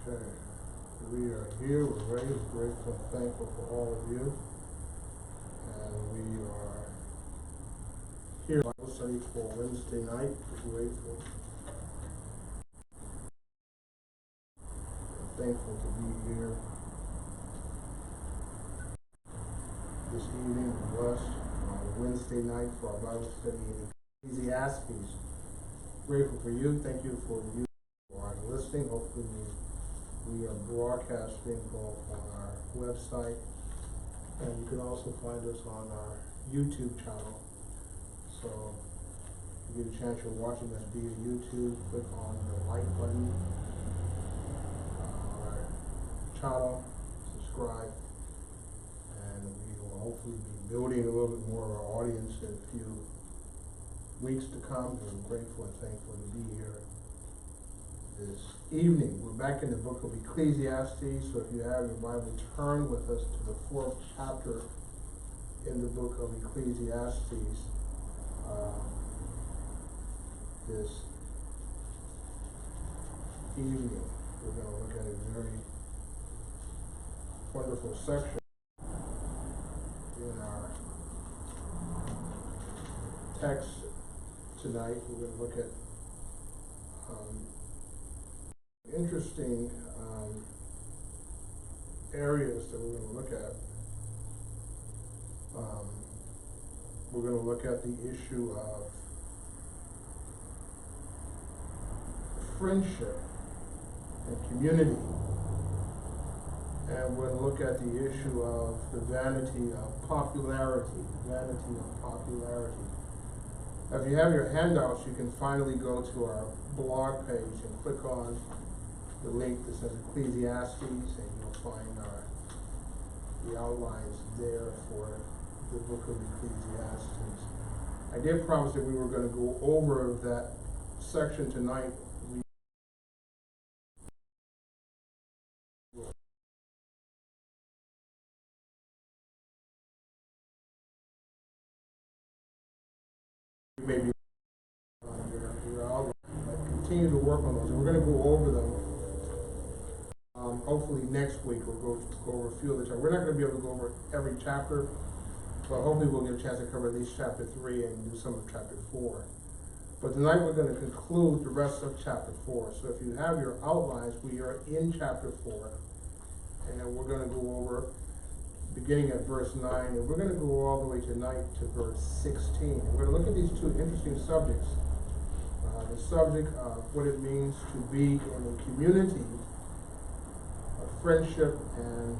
Okay, we are here, we're ready, we're grateful and thankful for all of you. And we are here Bible study for Wednesday night. We're grateful and thankful to be here this evening. We're blessed on Wednesday night for our Bible study in Ecclesiastes. Grateful for you. Thank you for you who are listening. Hopefully we are broadcasting both on our website, and you can also find us on our YouTube channel. So if you get a chance, you're watching us via YouTube, click on the like button on our channel, subscribe, and we will hopefully be building a little bit more of our audience in a few weeks to come. And we're grateful and thankful to be here this evening. We're back in the book of Ecclesiastes, so if you have your Bible, turn with us to the 4th chapter in the book of Ecclesiastes. This evening, we're going to look at a very wonderful section in our text tonight. We're going to look at interesting areas that we're going to look at. We're going to look at the issue of friendship and community. And we're going to look at the issue of the vanity of popularity. Vanity of popularity. If you have your handouts, you can finally go to our blog page and click on the link that says Ecclesiastes, and you'll find the outlines there for the book of Ecclesiastes. I did promise that we were going to go over that section tonight. Maybe your outline, but continue to work on those, and we're going to go over them. Hopefully next week we'll go over a few of the chapters. We're not going to be able to go over every chapter, but hopefully we'll get a chance to cover at least chapter 3 and do some of chapter 4. But tonight we're going to conclude the rest of chapter 4. So if you have your outlines, we are in chapter 4, and we're going to go over beginning at verse 9, and we're going to go all the way tonight to verse 16. We're going to look at these two interesting subjects. The subject of what it means to be in a community of friendship and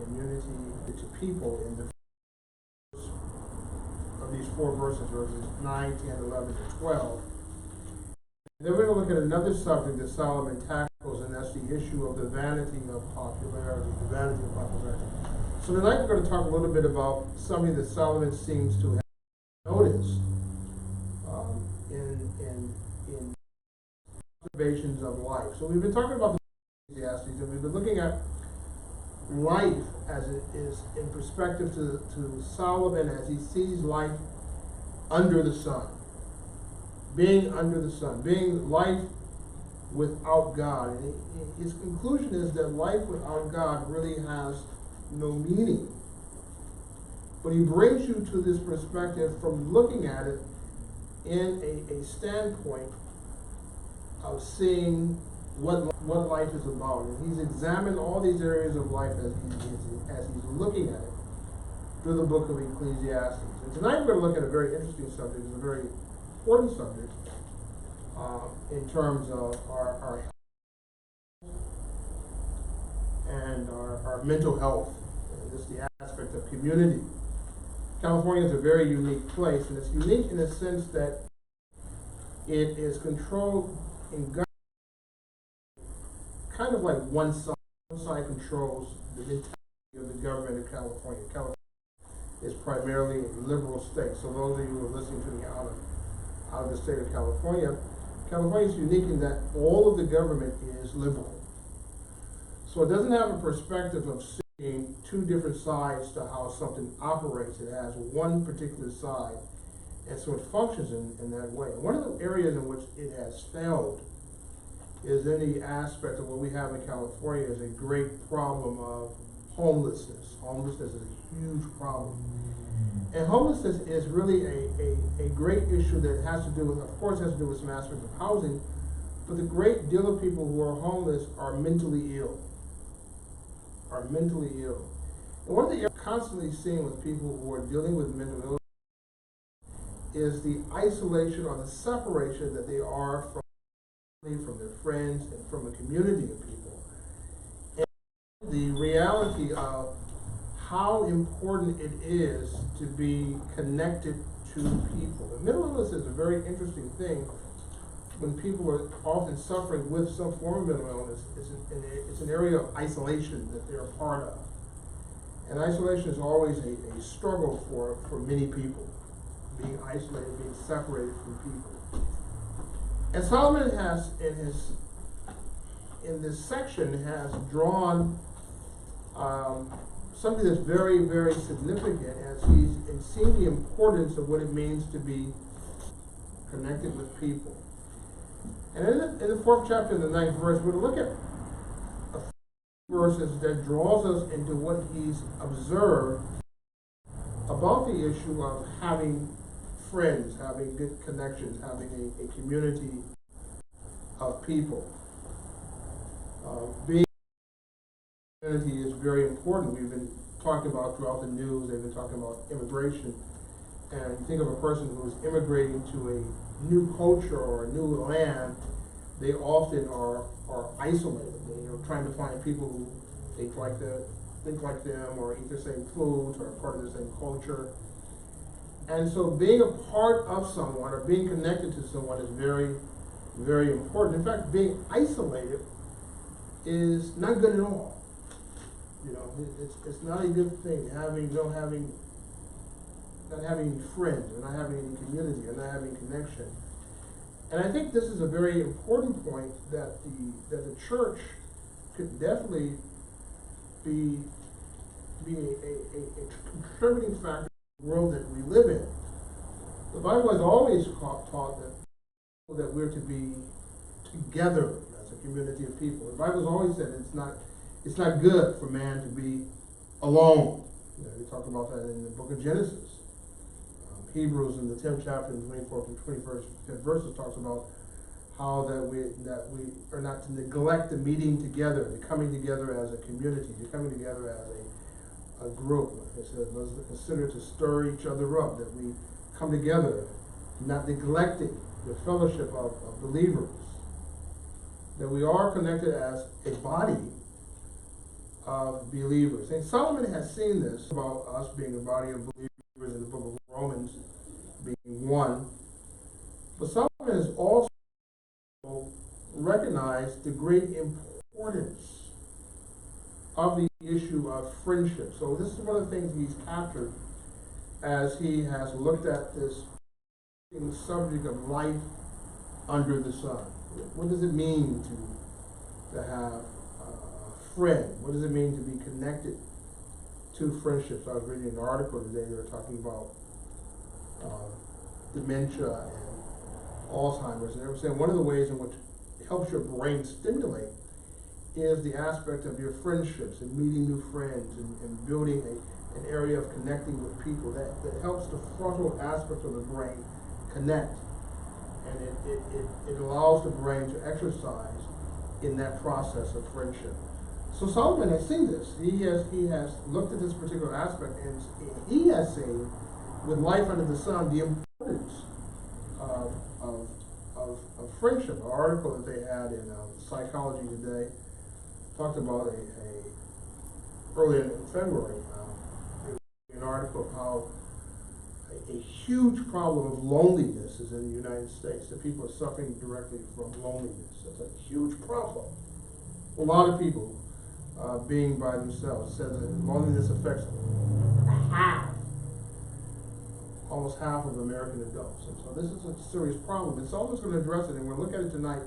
community to people in the first of these 4 verses, verses 9, 10, 11, and 12. And then we're going to look at another subject that Solomon tackles, and that's the issue of the vanity of popularity. The vanity of popularity. So tonight we're going to talk a little bit about something that Solomon seems to have noticed in observations of life. So we've been talking about the Ecclesiastes, and we've been looking at life as it is in perspective to Solomon as he sees life under the sun. Being under the sun. Being life without God. And his conclusion is that life without God really has no meaning. But he brings you to this perspective from looking at it in a standpoint of seeing what life is about. And he's examined all these areas of life as he's looking at it through the book of Ecclesiastes. And tonight we're going to look at a very interesting subject. It's a very important subject in terms of our and our mental health, and just the aspect of community. California is a very unique place, and it's unique in the sense that it is controlled in government, kind of like one side. One side controls the entirety of the government of California. California is primarily a liberal state. So those of you who are listening to me out of the state of California, California is unique in that all of the government is liberal. So it doesn't have a perspective of seeing two different sides to how something operates. It has one particular side, and so it functions in that way. One of the areas in which it has failed is any aspect of what we have in California is a great problem of homelessness. Homelessness is a huge problem. And homelessness is really a great issue that has to do with, of course, has to do with some aspects of housing, but the great deal of people who are homeless are mentally ill. And one thing you're constantly seeing with people who are dealing with mental illness is the isolation or the separation that they are from their friends and from a community of people. And the reality of how important it is to be connected to people. And mental illness is a very interesting thing. When people are often suffering with some form of mental illness, it's an area of isolation that they're a part of. And isolation is always a struggle for many people, being isolated, being separated from people. And Solomon has, in this section, has drawn something that's very, very significant as he's seen the importance of what it means to be connected with people. And in the 4th chapter, in the 9th verse, we're going to look at a few verses that draws us into what he's observed about the issue of having friends, having good connections, having a community of people. Being a community is very important. We've been talking about throughout the news, they've been talking about immigration. And you think of a person who's immigrating to a new culture or a new land, they often are isolated. They're trying to find people who think like them or eat the same foods or are part of the same culture. And so being a part of someone or being connected to someone is very, very important. In fact, being isolated is not good at all. You know, it's not a good thing not having friends, or not having any community, or not having connection. And I think this is a very important point that the church could definitely be a contributing factor in the world that we live in. The Bible has always taught that we're to be together as a community of people. The Bible has always said it's not good for man to be alone. You know, we talk about that in the book of Genesis. Hebrews in the 10th chapter, 24th and 21st verses talks about how that we are not to neglect the meeting together, the coming together as a community, the coming together as a group. It says, let's consider to stir each other up, that we come together, not neglecting the fellowship of believers, that we are connected as a body of believers. And Solomon has seen this about us being a body of believers in the book of Romans being one. But Solomon has also recognized the great importance of the issue of friendship. So this is one of the things he's captured as he has looked at this subject of life under the sun. What does it mean to have a friend? What does it mean to be connected to friendships? I was reading an article today, they were talking about dementia and Alzheimer's, and they were saying one of the ways in which it helps your brain stimulate is the aspect of your friendships and meeting new friends and building an area of connecting with people that helps the frontal aspect of the brain connect, and it allows the brain to exercise in that process of friendship. So Solomon has seen this. He has looked at this particular aspect, and he has seen with life under the sun the importance of friendship. An article that they had in Psychology Today talked about earlier in February, an article of how a huge problem of loneliness is in the United States, that people are suffering directly from loneliness. It's a huge problem. A lot of people being by themselves. Says that loneliness affects almost half of American adults. And so this is a serious problem. And Solomon's going to address it, and we'll look at it tonight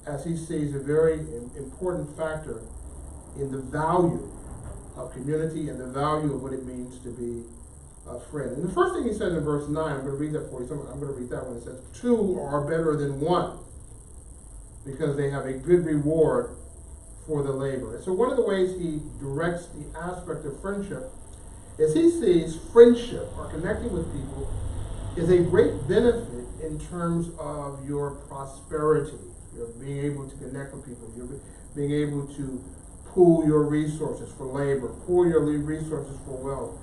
as he sees a very important factor in the value of community and the value of what it means to be a friend. And the first thing he said in verse 9, I'm going to read that for you. I'm going to read that one. It says, 2 are better than 1, because they have a good reward for the labor. And so one of the ways he directs the aspect of friendship is he sees friendship or connecting with people is a great benefit in terms of your prosperity. You're being able to connect with people. You're being able to pool your resources for labor, pool your resources for wealth.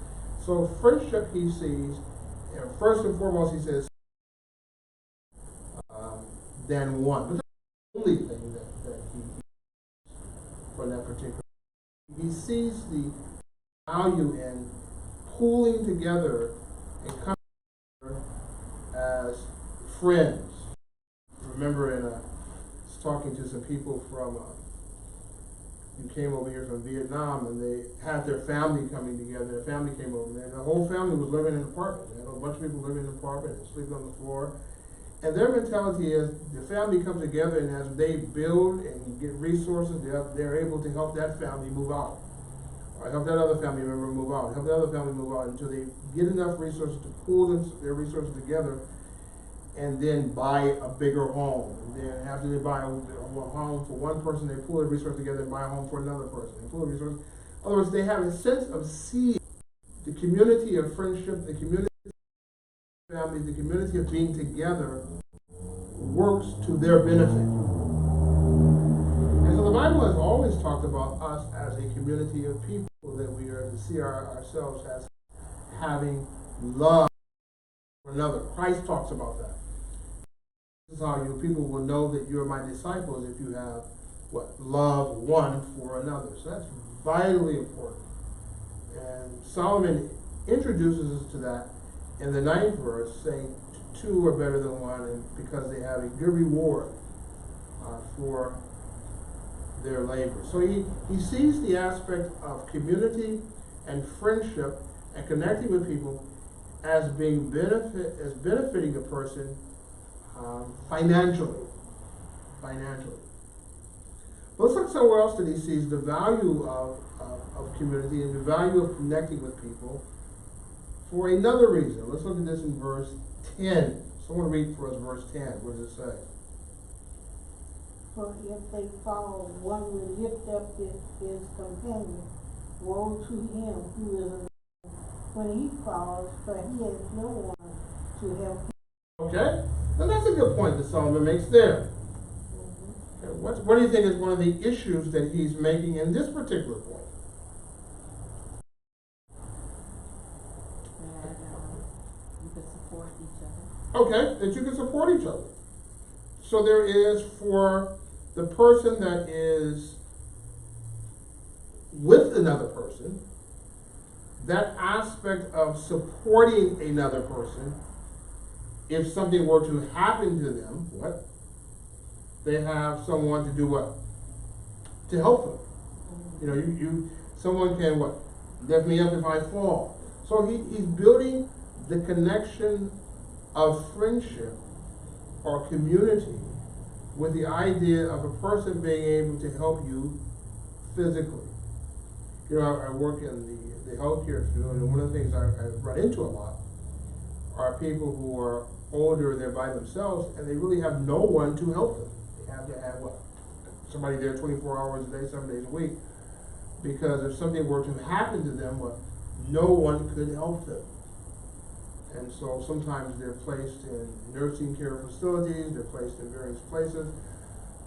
So friendship he sees, first and foremost, he says, than one. But that's the only thing that he for that particular. He sees the value in pooling together and coming together as friends. Remember, I was talking to some people from who came over here from Vietnam, and they had their family coming together. Their family came over there, and the whole family was living in an apartment. They had a bunch of people living in an apartment and sleeping on the floor. And their mentality is the family comes together, and as they build and get resources, they're able to help that family move out. Or help that other family member move out. Help the other family move out until they get enough resources to pool their resources together and then buy a bigger home. And then after they buy a home for one person, they pool their resources together and buy a home for another person. They pool their resources. In other words, they have a sense of seeing the community of friendship, the community of family, the community of being together works to their benefit. And so the Bible has always talked about us as a community of people, that we are to see ourselves as having love for another. Christ talks about that. This is how you people will know that you're my disciples if you have love one for another. So that's vitally important. And Solomon introduces us to that in the 9th verse, saying two are better than one, and because they have a good reward for their labor. So he sees the aspect of community and friendship and connecting with people as benefiting a person financially. But let's look somewhere else that he sees the value of community and the value of connecting with people for another reason. Let's look at this in verse 10. Someone read for us verse 10. What does it say? For if they fall, one will lift up his companion. Woe to him who is alone when he falls, for he has no one to help him. Okay, and that's a good point that Solomon makes there. Okay, what do you think is one of the issues that he's making in this particular point? You can support each other. Okay, that you can support each other. So there is, for the person that is with another person, that aspect of supporting another person, if something were to happen to them, they have someone to do what? To help them. You know, someone can lift me up if I fall. So he's building the connection of friendship or community with the idea of a person being able to help you physically. You know, I work in the healthcare field, and one of the things I run into a lot are people who are older, they're by themselves, and they really have no one to help them. They have to have somebody there 24 hours a day, 7 days a week, because if something were to happen to them, no one could help them. And so sometimes they're placed in nursing care facilities, they're placed in various places,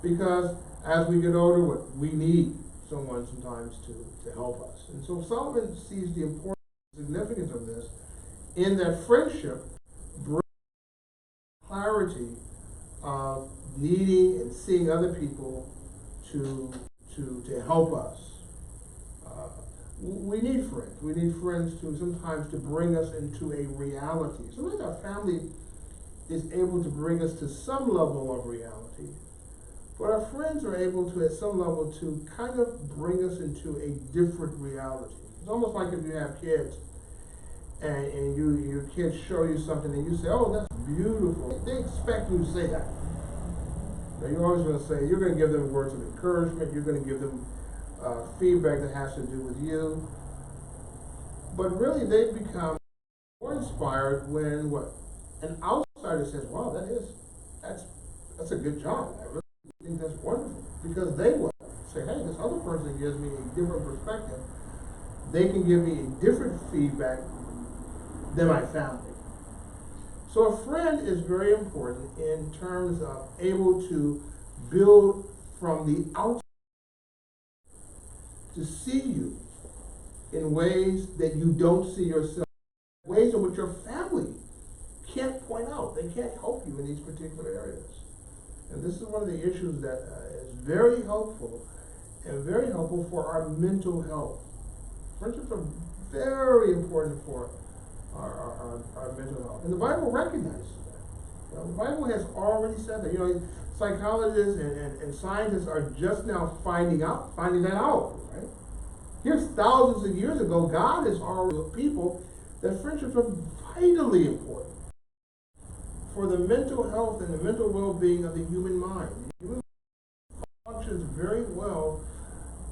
because as we get older, we need someone sometimes to help us. And so Solomon sees the importance and significance of this in that friendship brings clarity of needing and seeing other people to help us. We need friends. We need friends to sometimes to bring us into a reality. Sometimes our family is able to bring us to some level of reality, but our friends are able to, at some level, to kind of bring us into a different reality. It's almost like if you have kids, and your kids show you something, and you say, "Oh, that's beautiful." They expect you to say that. Now, you're always going to say, you're going to give them words of encouragement. You're going to give them feedback that has to do with you. But really, they become more inspired when an outsider says, "Wow, that's a good job. I really think that's wonderful, because they will say, hey, this other person gives me a different perspective. They can give me a different feedback than my family. So a friend is very important in terms of able to build from the outside, to see you in ways that you don't see yourself, ways in which your family can't point out. They can't help you in these particular areas. And this is one of the issues that is very helpful, and very helpful for our mental health. Friendships are very important for our mental health. And the Bible recognizes that. You know, the Bible has already said that. You know, psychologists and scientists are just now finding that out, right? Here's thousands of years ago, God has already told people that friendships are vitally important for the mental health and the mental well-being of the human mind. The human mind functions very well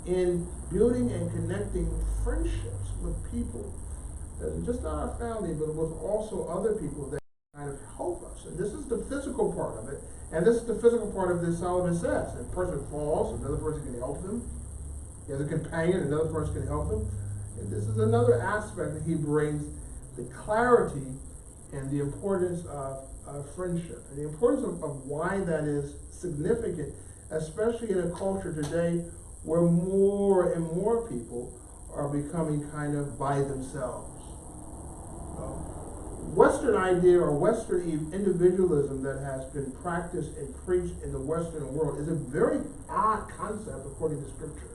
in building and connecting friendships with people that are just not our family, but with also other people that kind of help us. And this is the physical part of it. And this is the physical part of this Solomon says. If a person falls, another person can help them. He has a companion, another person can help him. And this is another aspect that he brings, the clarity and the importance of friendship. And the importance of why that is significant, especially in a culture today where more and more people are becoming kind of by themselves. Western idea or Western individualism that has been practiced and preached in the Western world is a very odd concept according to Scripture.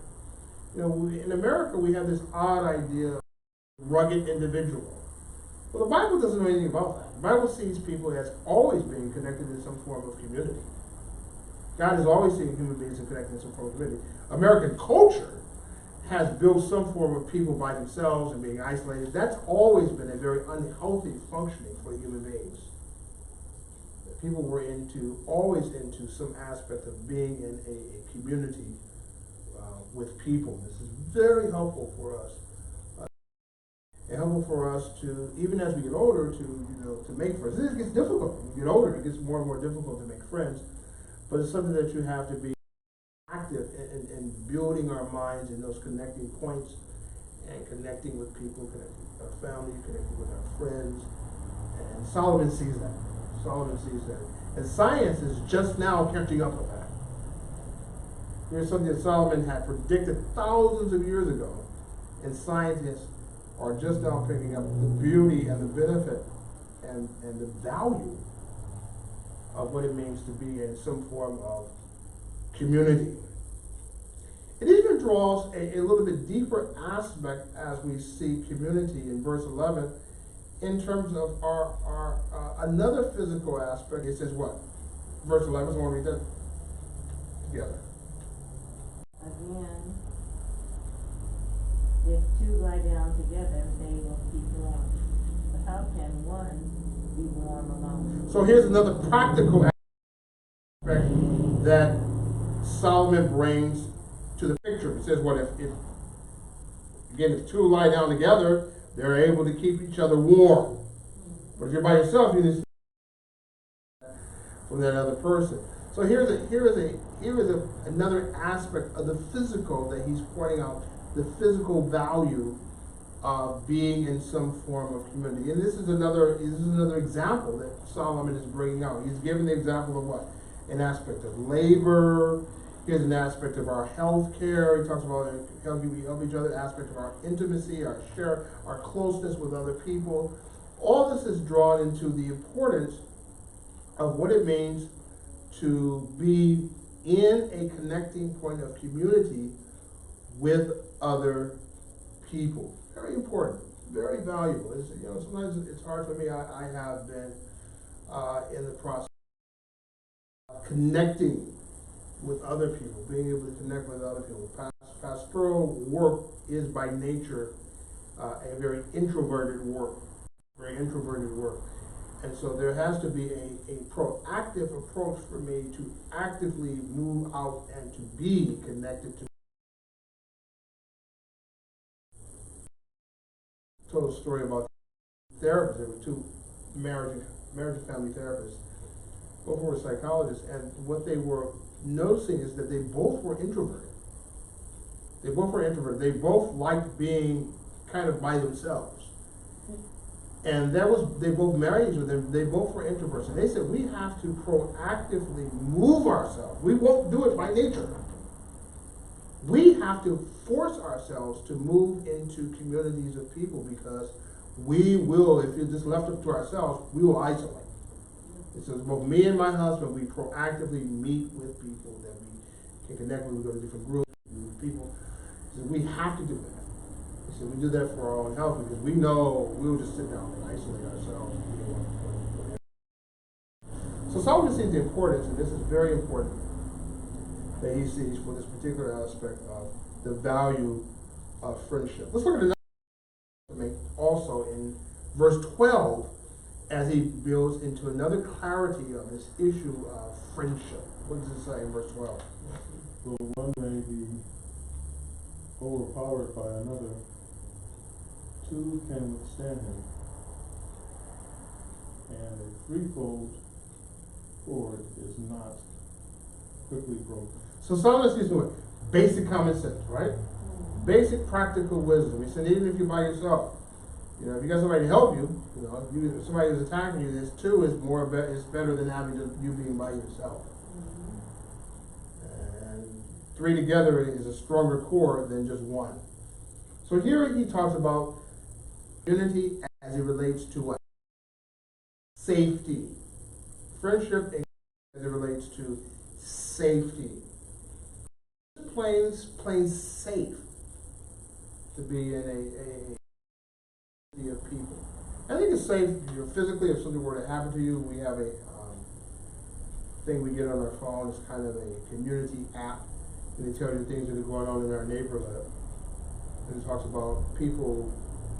You know, in America we have this odd idea of rugged individual. Well, the Bible doesn't know anything about that. The Bible sees people as always being connected in some form of community. God has always seen human beings as connected in some form of community. American culture has built some form of people by themselves and being isolated. That's always been a very unhealthy functioning for human beings. People were always into some aspect of being in a community with people. This is very helpful for us. And helpful for us to, even as we get older, to make friends. It gets difficult. When you get older, it gets more and more difficult to make friends. But it's something that you have to be active in building our minds in those connecting points and connecting with people, connecting with our family, connecting with our friends. And Solomon sees that. Solomon sees that. And science is just now catching up with that. Here's something that Solomon had predicted thousands of years ago, and scientists are just now picking up the beauty and the benefit and the value of what it means to be in some form of community. It even draws a little bit deeper aspect as we see community in verse 11 in terms of our another physical aspect. It says what? Verse 11, so I want to read that together. Again, if two lie down together, they will keep warm. But how can one be warm alone? So here's another practical aspect that Solomon brings to the picture. It says what if two lie down together, they're able to keep each other warm. But if you're by yourself, you need from that other person. So here is another aspect of the physical that he's pointing out, the physical value of being in some form of community. And this is another example that Solomon is bringing out. He's giving the example of what? An aspect of labor. Here's an aspect of our health care. He talks about we help each other, aspect of our intimacy, our closeness with other people. All this is drawn into the importance of what it means to be in a connecting point of community with other people. Very important, very valuable. Sometimes it's hard for me. I have been in the process of connecting with other people, being able to connect with other people. Pastoral work is by nature a very introverted work. And so there has to be a proactive approach for me to actively move out and to be connected to. I told a story about therapists. There were two marriage and family therapists. both were psychologists, and what they were noticing is that they both were introverted. They both were introverted. They both liked being kind of by themselves. And that was, they both married with them, they both were introverts. And they said, we have to proactively move ourselves. We won't do it by nature. We have to force ourselves to move into communities of people, because we will, if you're just left up to ourselves, we will isolate. It says, both me and my husband, we proactively meet with people that we can connect with. We go to different groups, meet with people. So we have to do that. He said, we do that for our own health, because we know we will just sit down and isolate ourselves. So Solomon sees the importance, and this is very important, that he sees for this particular aspect of the value of friendship. Let's look at another thing also in verse 12, as he builds into another clarity of this issue of friendship. What does it say in verse 12? So one may be overpowered by another, two can withstand him, and a threefold cord is not quickly broken. So Solomon sees what? Basic common sense, right? Basic practical wisdom. He said, even if you're by yourself, you know, if you got somebody to help you, you know, if somebody who's attacking you, this two is is better than having you being by yourself. And three together is a stronger cord than just one. So here he talks about unity as it relates to what? Safety. Friendship as it relates to safety. Plain safe to be in a of people. I think it's safe, you know, physically, if something were to happen to you. We have a thing we get on our phone. It's kind of a community app, and they tell you things that are going on in our neighborhood. And it talks about people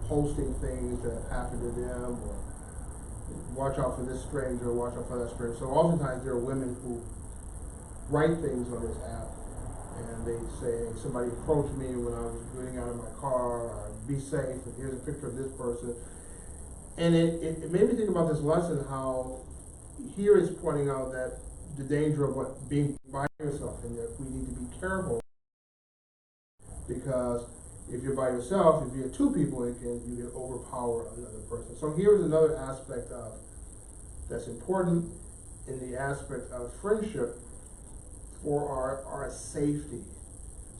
posting things that happen to them, or watch out for this stranger, watch out for that stranger. So oftentimes there are women who write things on this app, and they say, somebody approached me when I was getting out of my car, or be safe, and here's a picture of this person. And it made me think about this lesson, how here is pointing out that the danger of what being by yourself, and that we need to be careful, because if you're by yourself, if you're two people, you can overpower another person. So here's another aspect of that's important in the aspect of friendship for our safety.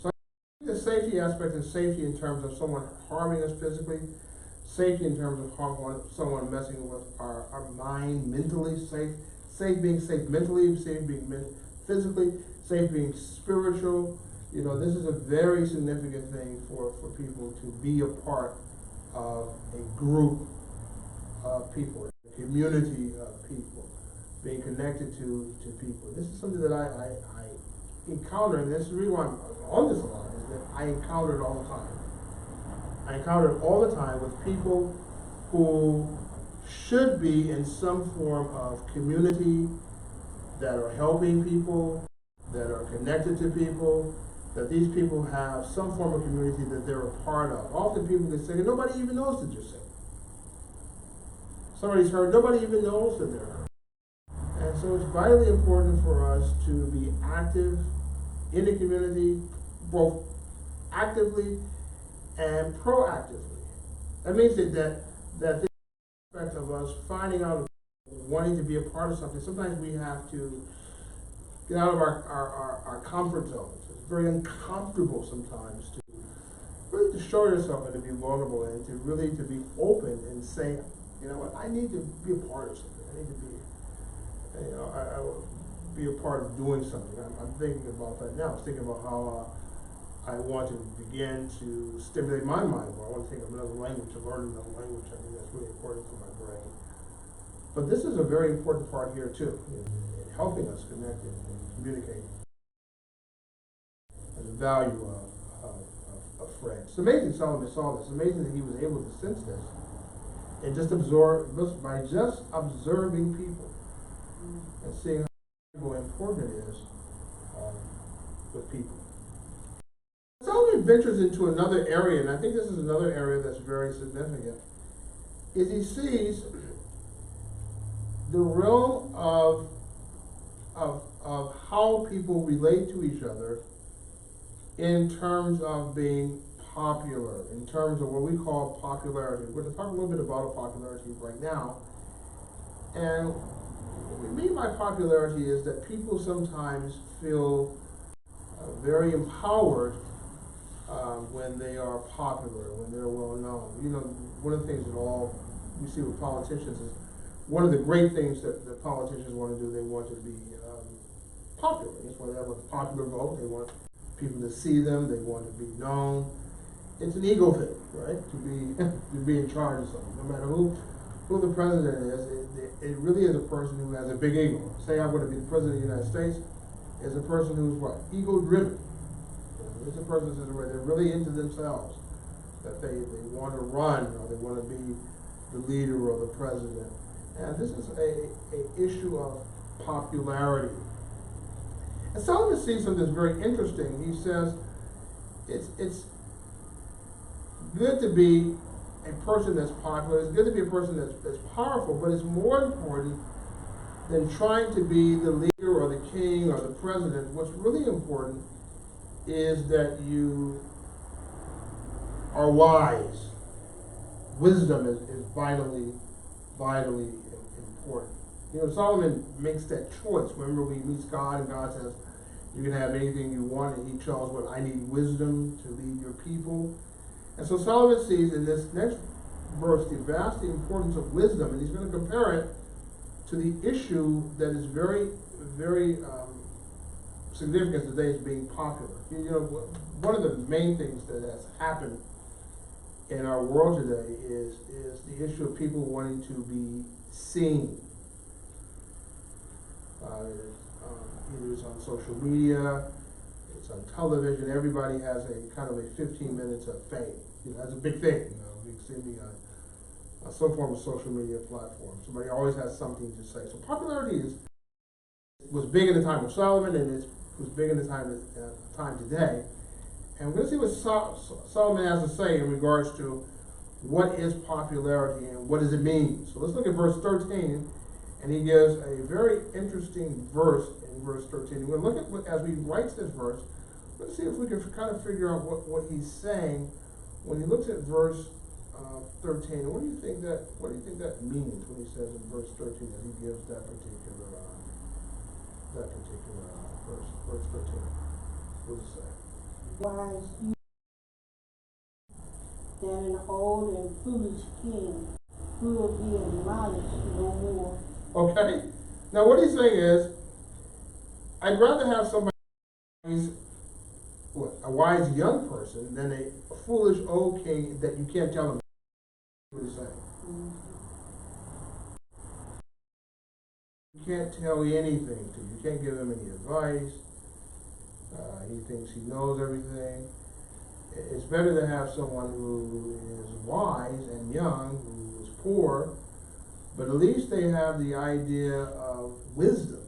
So I think the safety aspect is safety in terms of someone harming us physically, safety in terms of someone messing with our mind mentally, safe being safe mentally, safe being physically, safe being spiritual. You know, this is a very significant thing for people to be a part of a group of people, a community of people, being connected to people. This is something that I encounter, and this is the reason why I'm on this a lot, is that I encounter it all the time. I encounter it all the time with people who should be in some form of community, that are helping people, that are connected to people, that these people have some form of community that they're a part of. Often people can say, nobody even knows that you're sick. Somebody's hurt, nobody even knows that they're hurt. And so it's vitally important for us to be active in the community, both actively and proactively. That means that this aspect of us finding out, wanting to be a part of something, sometimes we have to get out of our comfort zones. It's very uncomfortable sometimes to really to show yourself and to be vulnerable, and to really to be open and say, you know what, I need to be a part of something. I need to be, you know, I will be a part of doing something. I'm thinking about that now. I was thinking about how I want to begin to stimulate my mind more. I want to think of another language, to learn another language. I think that's really important for my brain. But this is a very important part here too, in helping us connect and communicate. And the value of friends. It's amazing Solomon saw this. It's amazing that he was able to sense this and just by just observing people and seeing how important it is with people. Solomon ventures into another area, and I think this is another area that's very significant, is he sees the realm of of how people relate to each other in terms of being popular, in terms of what we call popularity. We're going to talk a little bit about popularity right now. And what we mean by popularity is that people sometimes feel very empowered when they are popular, when they're well known. You know, one of the things that all we see with politicians is one of the great things that politicians want to do, they want to be popular. That's why they have a popular vote. They want people to see them. They want to be known. It's an ego thing, right? To be in charge of something. No matter who the president is, it really is a person who has a big ego. Say I'm going to be the president of the United States, is a person who's what? Ego-driven. It's a person who's they're really into themselves, that they want to run or they want to be the leader or the president. And this is a issue of popularity. And Solomon sees something that's very interesting. He says it's good to be a person that's popular. It's good to be a person that's powerful, but it's more important than trying to be the leader or the king or the president. What's really important is that you are wise. Wisdom is vitally important. You know, Solomon makes that choice. Remember, when he meets God and God says, you can have anything you want, and he tells what I need wisdom to lead your people. And so Solomon sees in this next verse the vast importance of wisdom, and he's going to compare it to the issue that is very, very significant today is being popular. You know, one of the main things that has happened in our world today is the issue of people wanting to be seen. Either it's on social media, it's on television. Everybody has a kind of a 15 minutes of fame. You know, that's a big thing. You know, you can see me on some form of social media platform. Somebody always has something to say. So popularity was big in the time of Solomon, and it was big in the time today. And we're going to see what Solomon has to say in regards to what is popularity and what does it mean. So let's look at verse 13, and he gives a very interesting verse in verse 13. We're going to look at as he writes this verse, let's see if we can kind of figure out what he's saying when he looks at verse 13. What do you think that means when he says in verse 13 that he gives that particular verse 13? What does it say? Wise you than an old and foolish king who will be admonished no more. Okay. Now what he's saying is, I'd rather have somebody a wise young person than a foolish old king that you can't tell him what he's saying. Mm-hmm. You can't tell anything to you. You can't give him any advice. He thinks he knows everything. It's better to have someone who is wise and young, who is poor, but at least they have the idea of wisdom,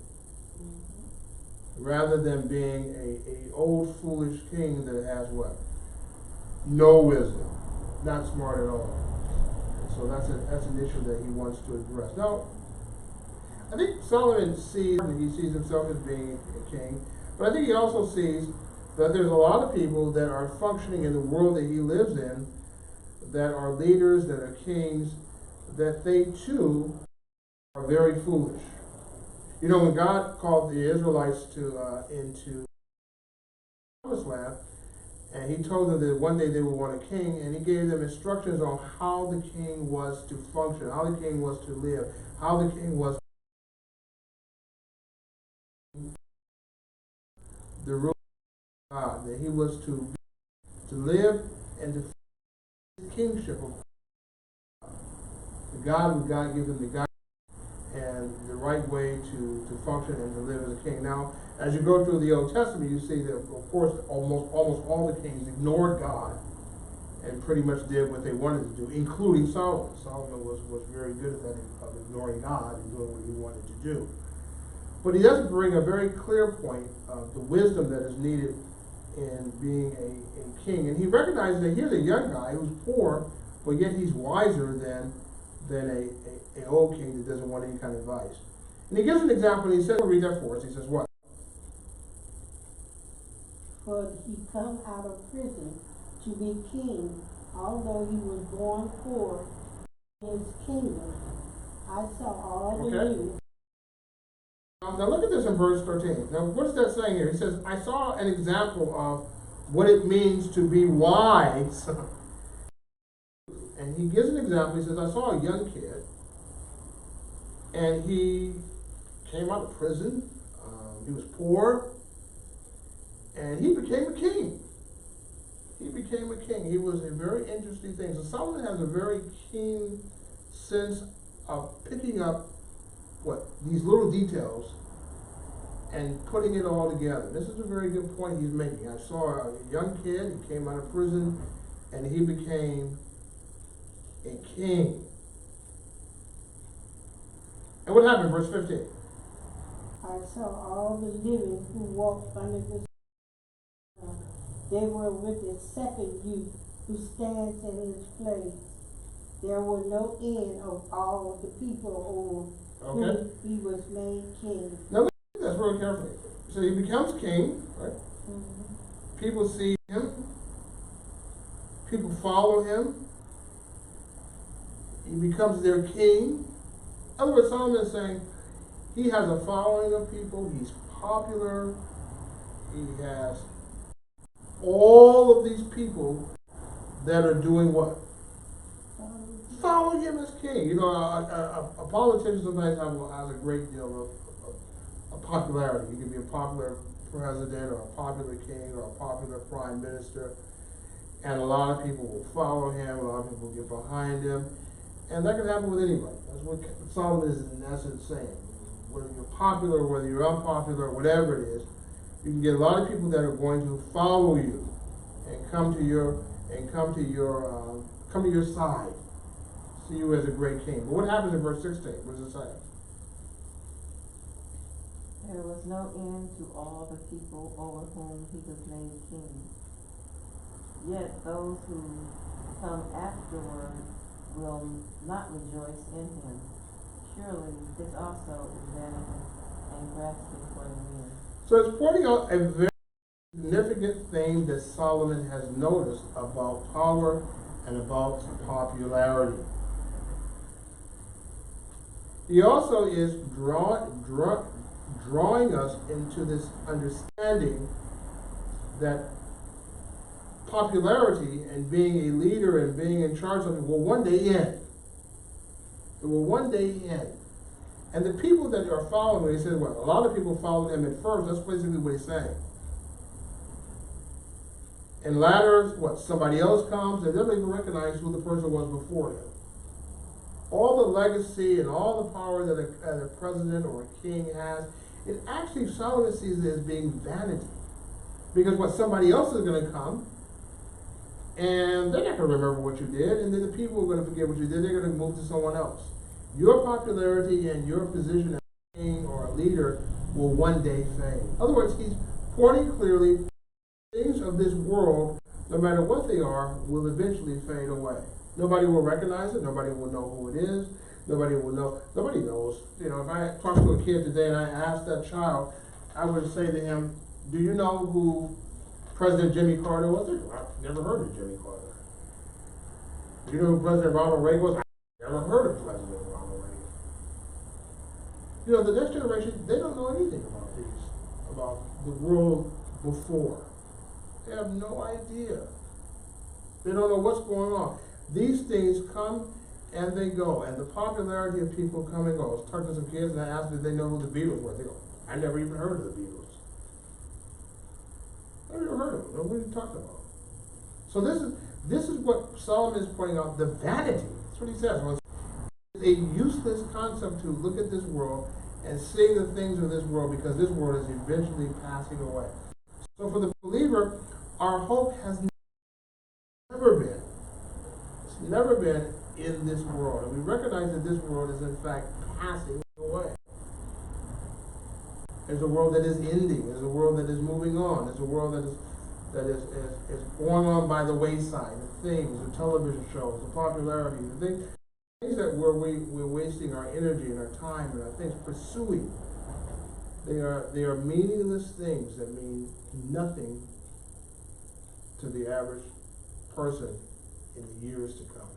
rather than being a old foolish king that has what? No wisdom, not smart at all. So that's an issue that he wants to address. Now, I think Solomon sees himself as being a king, but I think he also sees that there's a lot of people that are functioning in the world that he lives in, that are leaders, that are kings, that they too are very foolish. You know, when God called the Israelites into the Promised Land, and he told them that one day they would want a king, and he gave them instructions on how the king was to function, how the king was to live, how the king was the rule of God, that he was to live and to the kingship of God. Would God give him the God and the right way to function and to live as a king. Now, as you go through the Old Testament, you see that, of course, almost all the kings ignored God and pretty much did what they wanted to do, including Solomon. Solomon was very good at that, of ignoring God and doing what he wanted to do. But he does bring a very clear point of the wisdom that is needed in being a king. And he recognizes that here's a young guy who's poor, but yet he's wiser than an old king that doesn't want any kind of advice. And he gives an example, and he says, read that for us, he says what? For he come out of prison to be king, although he was born poor in his kingdom. I saw all the Okay. living. Now look at this in verse 13. Now what is that saying here? He says, I saw an example of what it means to be wise. And he gives an example. He says, I saw a young kid, and he came out of prison. He was poor, and he became a king. He became a king. He was a very interesting thing. So Solomon has a very keen sense of picking up these little details and putting it all together. This is a very good point he's making. I saw a young kid, he came out of prison, and he became a king. And what happened, verse 15? I saw all the living who walked under the sun. They were with the second youth who stands in his place. There were no end of all the people over Okay. whom he was made king. Now look at this very carefully. So he becomes king, right? Mhm. People see him. People follow him. He becomes their king. In other words, Solomon is saying he has a following of people. He's popular. He has all of these people that are doing what? Following him as king. You know, a politician sometimes has a great deal of popularity. He can be a popular president or a popular king or a popular prime minister. And a lot of people will follow him, a lot of people will get behind him. And that can happen with anybody. That's what Solomon is in essence saying. Whether you're popular, whether you're unpopular, whatever it is, you can get a lot of people that are going to follow you and come to your side, see you as a great king. But what happens in verse 16? What does it say? There was no end to all the people over whom he was made king. Yet those who come afterward will not rejoice in him. Surely this also is vanity and grasping for the wind. So it's pointing out a very significant thing that Solomon has noticed about power and about popularity. He also is drawing us into this understanding that popularity and being a leader and being in charge of it will one day end. It will one day end. And the people that are following him, he said, well, a lot of people followed him at first. That's basically what he's saying. And latter, somebody else comes, and they don't even recognize who the person was before him. All the legacy and all the power that a president or a king has, it actually, Solomon sees it as being vanity. Because somebody else is going to come, and they're not going to remember what you did, and then the people are going to forget what you did. They're going to move to someone else. Your popularity and your position as a king or a leader will one day fade. In other words, he's pointing clearly, things of this world, no matter what they are, will eventually fade away. Nobody will recognize it. Nobody will know who it is. Nobody will know. Nobody knows. You know, if I talked to a kid today and I asked that child, I would say to him, do you know who President Jimmy Carter was? I've never heard of Jimmy Carter. Do you know who President Ronald Reagan was? I've never heard of President Ronald Reagan. You know, the next generation, they don't know anything about the world before. They have no idea. They don't know what's going on. These things come and they go, and the popularity of people come and go. I was talking to some kids and I asked them if they know who the Beatles were. They go, I never even heard of the Beatles. I never heard of them. What are you talking about? So this is what Solomon is pointing out, the vanity. That's what he says. It's a useless concept to look at this world and see the things of this world, because this world is eventually passing away. So for the believer, our hope has never been. It's never been in this world. And we recognize that this world is in fact passing away. There's a world that is ending. There's a world that is moving on. There's a world that is going on by the wayside. The things, the television shows, the popularity, the things. things that we're wasting our energy and our time and our things pursuing, they are meaningless things that mean nothing to the average person in the years to come.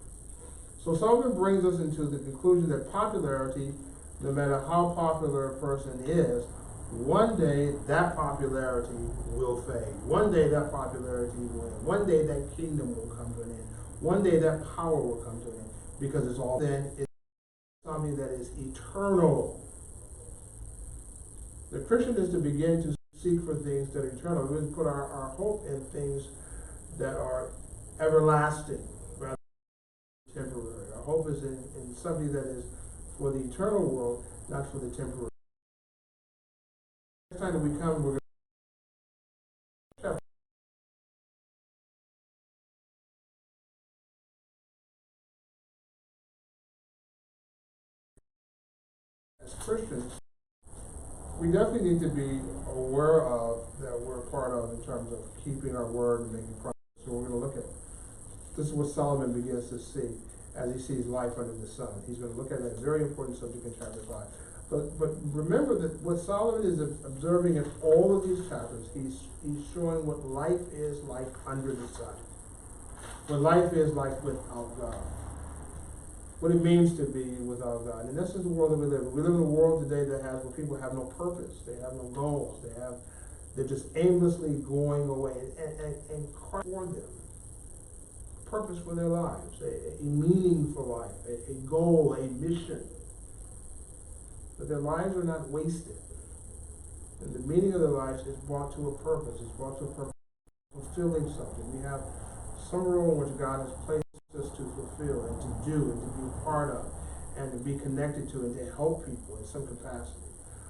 So Solomon brings us into the conclusion that popularity, no matter how popular a person is, one day that popularity will fade. One day that popularity will end. One day that kingdom will come to an end. One day that power will come to an end. Because it's all then it's something that is eternal. The Christian is to begin to seek for things that are eternal. We put our hope in things that are everlasting rather than temporary. Our hope is in something that is for the eternal world, not for the temporary. Next time that we come, we're going to as Christians, we definitely need to be aware of that we're a part of in terms of keeping our word and making promises. So we're going to look at this is what Solomon begins to see as he sees life under the sun. He's going to look at that very important subject in chapter 5. But remember that what Solomon is observing in all of these chapters, he's showing what life is like under the sun. What life is like without God. What it means to be without God. And this is the world that we live in. We live in a world today that has where people have no purpose, they have no goals, they're just aimlessly going away and cry for them. Purpose for their lives, a meaning for life, a goal, a mission. But their lives are not wasted. And the meaning of their lives is brought to a purpose. It's brought to a purpose, fulfilling something. We have some role in which God has placed us to fulfill and to do and to be a part of and to be connected to and to help people in some capacity.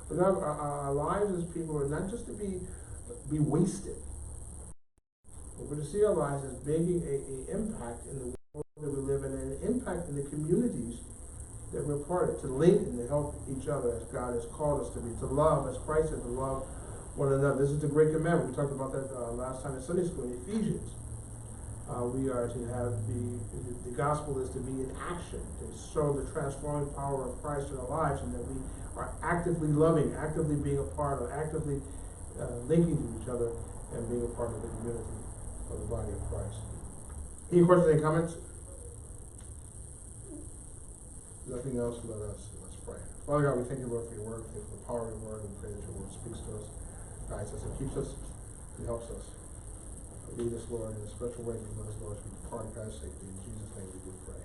But our lives as people are not just to be wasted. But to see our lives as making an impact in the world that we live in and an impact in the communities that we're part of, to link and to help each other as God has called us to be, to love as Christ said, to love one another. This is the great commandment. We talked about that last time in Sunday school in Ephesians. We are to have the gospel is to be in action, to show the transforming power of Christ in our lives, and that we are actively loving, actively being a part of, actively linking to each other and being a part of the community of the body of Christ. Any questions, any comments? Nothing else, let's pray. Father God, we thank you, Lord, for your word. Thank you for the power of your word. We pray that your word speaks to us, guides us, and keeps us, and helps us. Lead us, Lord, in a special way from us, Lord, as we depart in God's safety. In Jesus' name we do pray.